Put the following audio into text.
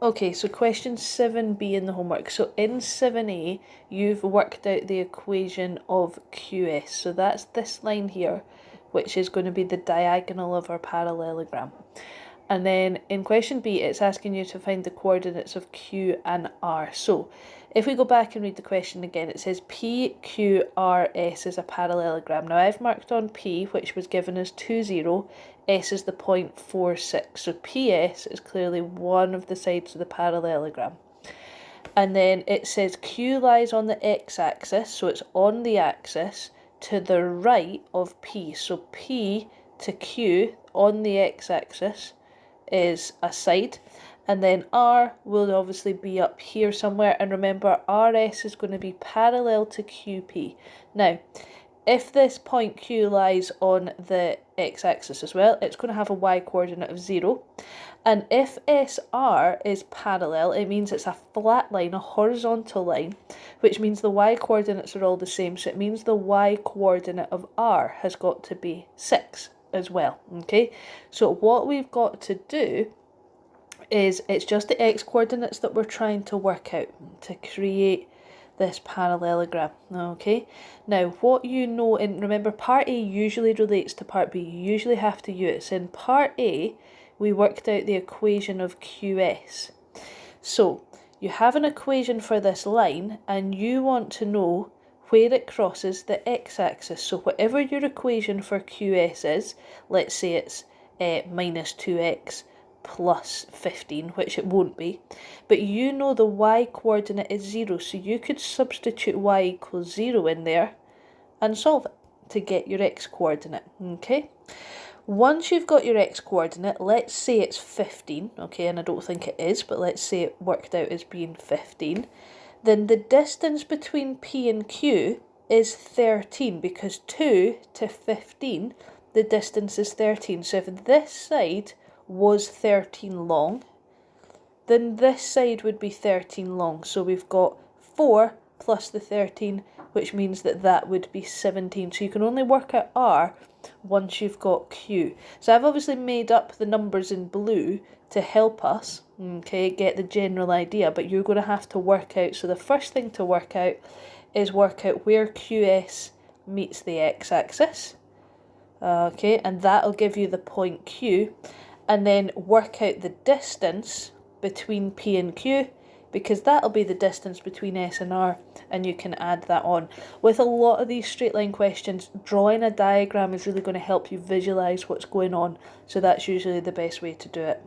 Okay, so question 7b in the homework. So in 7a, you've worked out the equation of QS. So that's this line here, which is going to be the diagonal of our parallelogram. And then in question B, it's asking you to find the coordinates of Q and R. So if we go back and read the question again, it says PQRS is a parallelogram. Now I've marked on P, which was given as 2, 0. S is the 0.46. So PS is clearly one of the sides of the parallelogram. And then it says Q lies on the x-axis, so it's on the axis to the right of P. So P to Q on the x-axis is a side, and then R will obviously be up here somewhere, and remember RS is going to be parallel to QP. Now if this point Q lies on the x-axis as well, it's going to have a y-coordinate of 0, and if SR is parallel, it means it's a flat line, a horizontal line, which means the y-coordinates are all the same, so it means the y-coordinate of R has got to be 6 as well, okay? So what we've got to do is, it's just the x-coordinates that we're trying to work out to create this parallelogram, okay? Now, what you know, and remember, part A usually relates to part B. You usually have to use. In part A, we worked out the equation of QS. So, you have an equation for this line, and you want to know where it crosses the x-axis. So whatever your equation for QS is, let's say it's minus 2x plus 15, which it won't be, but you know the y-coordinate is 0, so you could substitute y equals 0 in there and solve it to get your x-coordinate, okay? Once you've got your x-coordinate, let's say it's 15, okay, and I don't think it is, but let's say it worked out as being 15, then the distance between P and Q is 13, because 2 to 15, the distance is 13. So if this side was 13 long, then this side would be 13 long. So we've got 4 plus the 13, which means that that would be 17. So you can only work out R once you've got Q. So I've obviously made up the numbers in blue to help us, okay, get the general idea, but you're going to have to work out. So the first thing to work out is work out where QS meets the x-axis, okay, and that'll give you the point Q, and then work out the distance between P and Q, because that'll be the distance between S and R, and you can add that on. With a lot of these straight line questions, drawing a diagram is really going to help you visualise what's going on, so that's usually the best way to do it.